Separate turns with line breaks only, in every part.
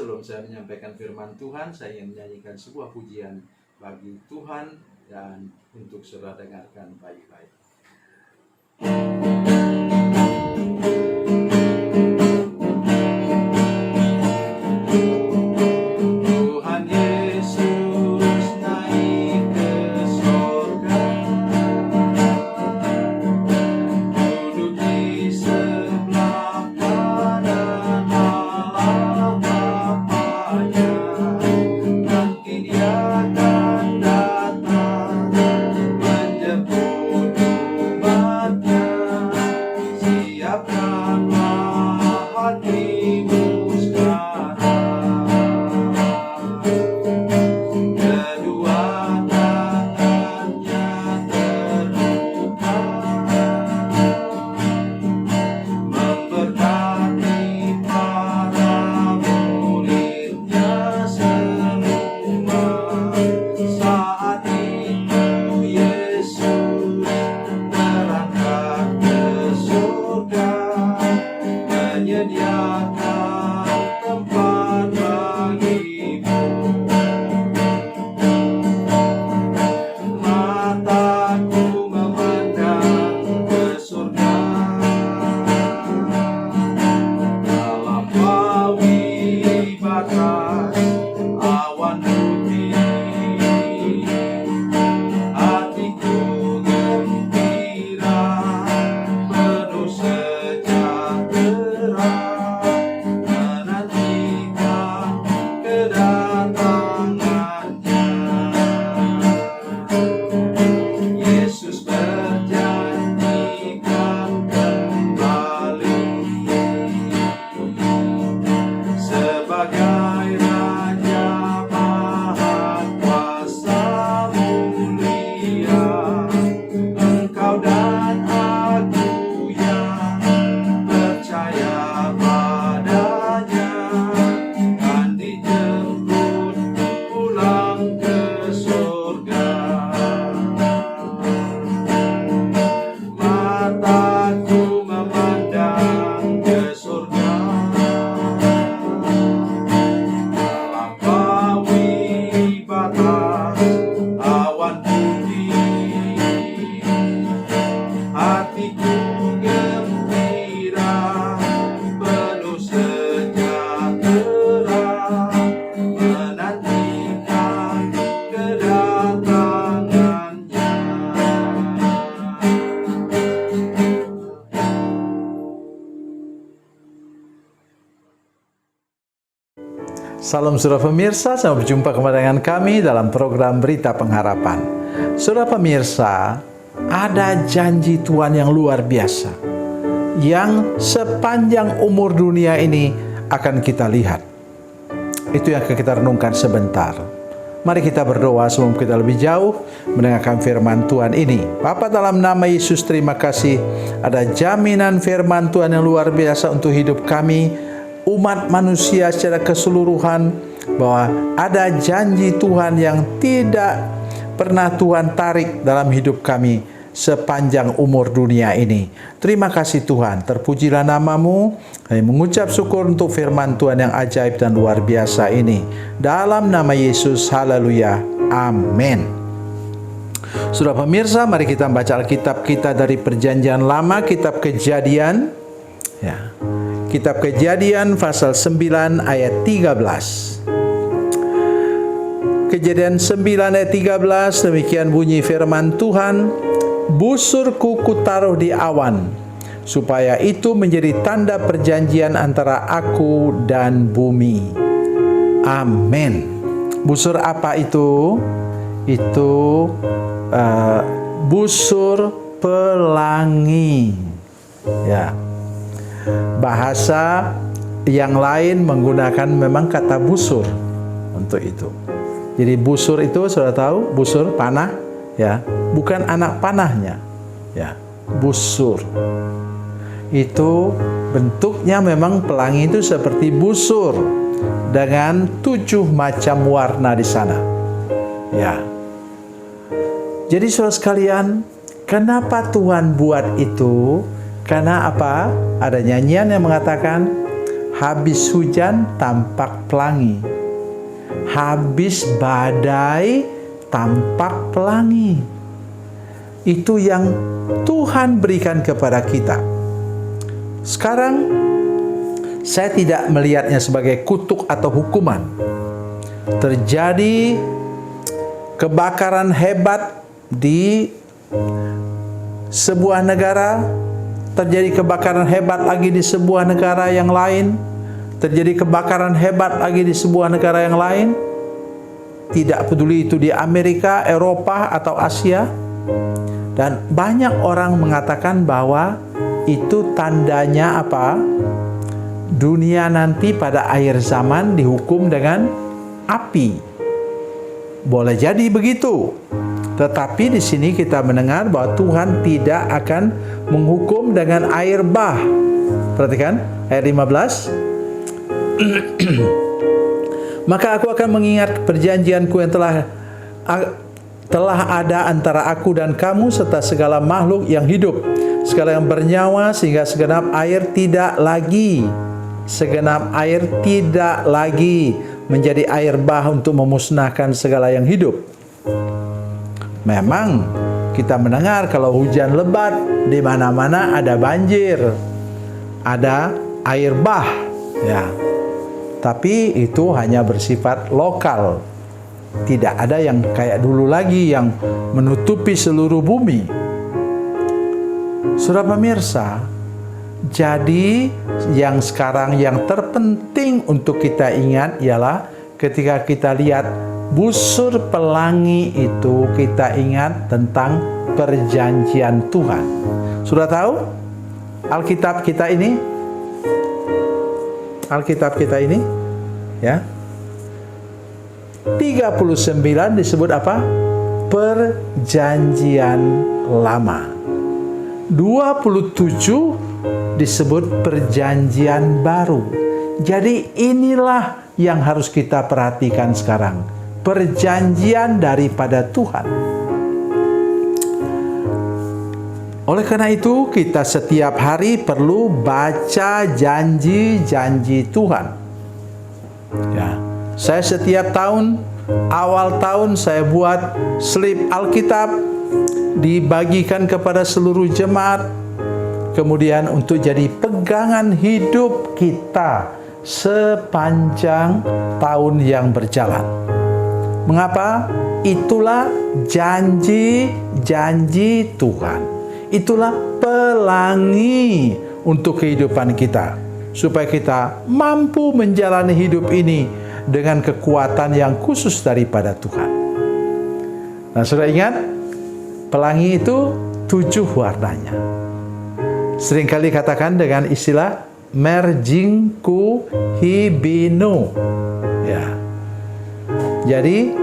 sebelum saya menyampaikan firman Tuhan, saya ingin menyanyikan sebuah pujian bagi Tuhan dan untuk saudara dengarkan baik-baik.
Salam saudara pemirsa, sampai berjumpa kembali dengan kami dalam program Berita Pengharapan. Saudara pemirsa, ada janji Tuhan yang luar biasa yang sepanjang umur dunia ini akan kita lihat. Itu yang akan kita renungkan sebentar. Mari kita berdoa sebelum kita lebih jauh mendengarkan firman Tuhan ini. Bapa, dalam nama Yesus, terima kasih ada jaminan firman Tuhan yang luar biasa untuk hidup kami, umat manusia secara keseluruhan, bahwa ada janji Tuhan yang tidak pernah Tuhan tarik dalam hidup kami sepanjang umur dunia ini. Terima kasih Tuhan, terpujilah nama-Mu. Kami mengucap syukur untuk firman Tuhan yang ajaib dan luar biasa ini. Dalam nama Yesus, haleluya, amin. Saudara pemirsa, mari kita baca Alkitab kita dari Perjanjian Lama, kitab Kejadian. Ya. Kitab Kejadian pasal 9 ayat 13. Kejadian 9 ayat 13, demikian bunyi firman Tuhan, busurku kutaruh di awan, supaya itu menjadi tanda perjanjian antara aku dan bumi. Amin. Busur apa itu? Itu busur pelangi. Ya. Bahasa yang lain menggunakan memang kata busur untuk itu. Jadi busur itu sudah tahu, busur panah, ya, bukan anak panahnya, ya, busur. Itu bentuknya memang pelangi itu seperti busur dengan 7 macam warna di sana, ya. Jadi saudara sekalian, kenapa Tuhan buat itu? Karena apa? Ada nyanyian yang mengatakan, habis hujan tampak pelangi, habis badai tampak pelangi. Itu yang Tuhan berikan kepada kita. Sekarang saya tidak melihatnya sebagai kutuk atau hukuman. Terjadi kebakaran hebat di sebuah negara, terjadi kebakaran hebat lagi di sebuah negara yang lain, terjadi kebakaran hebat lagi di sebuah negara yang lain. Tidak peduli itu di Amerika, Eropa, atau Asia. Dan banyak orang mengatakan bahwa itu tandanya apa? Dunia nanti pada akhir zaman dihukum dengan api. Boleh jadi begitu. Tetapi di sini kita mendengar bahwa Tuhan tidak akan menghukum dengan air bah. Perhatikan ayat 15. Maka aku akan mengingat perjanjianku yang telah ada antara aku dan kamu serta segala makhluk yang hidup, segala yang bernyawa, sehingga segenap air tidak lagi menjadi air bah untuk memusnahkan segala yang hidup. Memang kita mendengar kalau hujan lebat di mana-mana ada banjir, ada air bah, ya. Tapi itu hanya bersifat lokal. Tidak ada yang kayak dulu lagi yang menutupi seluruh bumi. Saudara pemirsa, jadi yang sekarang yang terpenting untuk kita ingat ialah ketika kita lihat busur pelangi itu, kita ingat tentang perjanjian Tuhan. Sudah tahu Alkitab kita ini? Alkitab kita ini, ya, 39 disebut apa? Perjanjian lama. 27 disebut perjanjian baru. Jadi inilah yang harus kita perhatikan sekarang. Perjanjian daripada Tuhan. Oleh karena itu, kita setiap hari perlu baca janji-janji Tuhan. Ya, saya setiap tahun, awal tahun saya buat slip Alkitab, dibagikan kepada seluruh jemaat, kemudian untuk jadi pegangan hidup kita sepanjang tahun yang berjalan. Mengapa? Itulah janji-janji Tuhan. Itulah pelangi untuk kehidupan kita, supaya kita mampu menjalani hidup ini dengan kekuatan yang khusus daripada Tuhan. Nah, sudah ingat, pelangi itu 7 warnanya. Seringkali katakan dengan istilah merjingku hibino. Ya. Jadi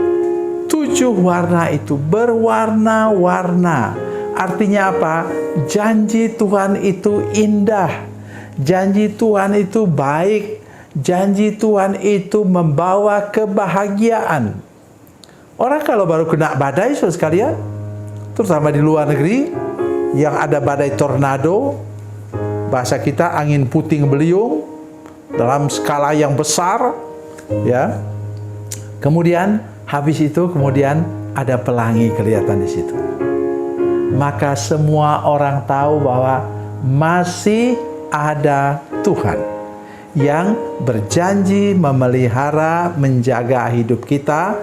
7 warna itu berwarna-warna. Artinya apa? Janji Tuhan itu indah. Janji Tuhan itu baik. Janji Tuhan itu membawa kebahagiaan. Orang kalau baru kena badai, saudara sekalian, terutama di luar negeri, yang ada badai tornado, bahasa kita angin puting beliung, dalam skala yang besar, ya. Kemudian habis itu kemudian ada pelangi kelihatan di situ. Maka semua orang tahu bahwa masih ada Tuhan yang berjanji memelihara, menjaga hidup kita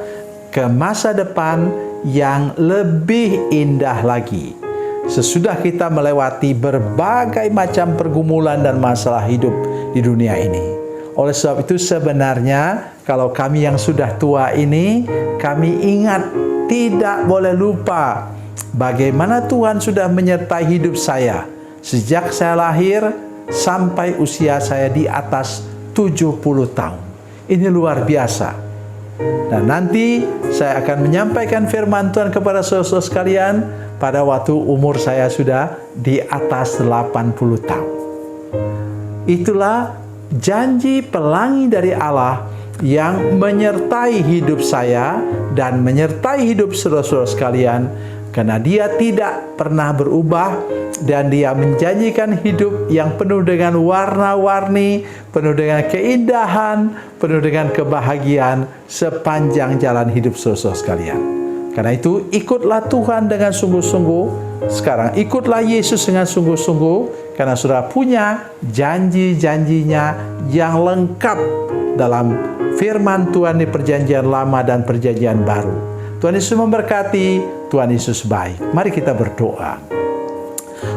ke masa depan yang lebih indah lagi. Sesudah kita melewati berbagai macam pergumulan dan masalah hidup di dunia ini. Oleh sebab itu sebenarnya kalau kami yang sudah tua ini, kami ingat, tidak boleh lupa bagaimana Tuhan sudah menyertai hidup saya sejak saya lahir sampai usia saya di atas 70 tahun. Ini luar biasa. Dan nanti saya akan menyampaikan firman Tuhan kepada saudara-saudara sekalian pada waktu umur saya sudah di atas 80 tahun. Itulah janji pelangi dari Allah yang menyertai hidup saya dan menyertai hidup saudara-saudara sekalian karena Dia tidak pernah berubah dan Dia menjanjikan hidup yang penuh dengan warna-warni, penuh dengan keindahan, penuh dengan kebahagiaan sepanjang jalan hidup saudara sekalian. Karena itu ikutlah Tuhan dengan sungguh-sungguh. Sekarang ikutlah Yesus dengan sungguh-sungguh, karena saudara punya janji-janjinya yang lengkap dalam firman Tuhan di perjanjian lama dan perjanjian baru. Tuhan Yesus memberkati, Tuhan Yesus baik. Mari kita berdoa.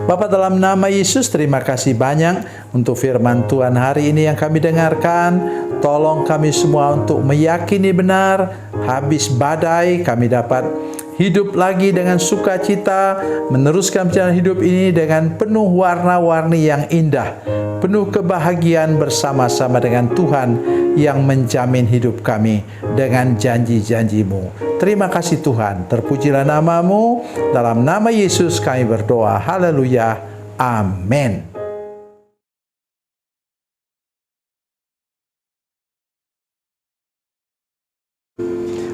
Bapa, dalam nama Yesus, terima kasih banyak untuk firman Tuhan hari ini yang kami dengarkan. Tolong kami semua untuk meyakini benar, habis badai kami dapat hidup lagi dengan sukacita, meneruskan perjalanan hidup ini dengan penuh warna-warni yang indah, penuh kebahagiaan bersama-sama dengan Tuhan yang menjamin hidup kami dengan janji-janji-Mu. Terima kasih Tuhan, terpujilah nama-Mu. Dalam nama Yesus kami berdoa. Haleluya. Amin.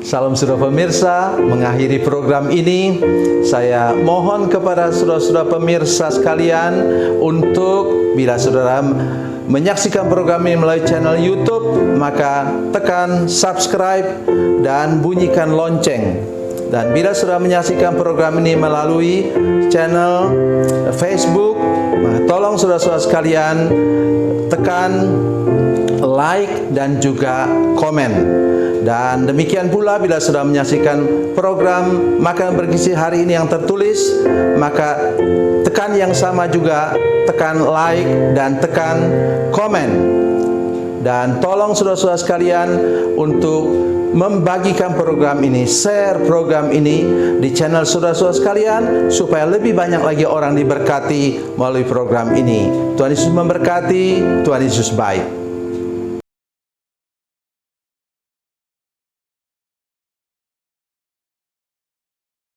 Salam saudara pemirsa, mengakhiri program ini saya mohon kepada saudara-saudara pemirsa sekalian untuk bila saudara menyaksikan program ini melalui channel YouTube, maka tekan subscribe dan bunyikan lonceng. Dan bila saudara menyaksikan program ini melalui channel Facebook, maka tolong saudara-saudara sekalian tekan like dan juga komen. Dan demikian pula bila sudah menyaksikan program Makan Bergizi hari ini yang tertulis, maka tekan yang sama juga, tekan like dan tekan komen. Dan tolong saudara-saudara sekalian untuk membagikan program ini, share program ini di channel saudara-saudara sekalian, supaya lebih banyak lagi orang diberkati melalui program ini. Tuhan Yesus memberkati, Tuhan Yesus baik.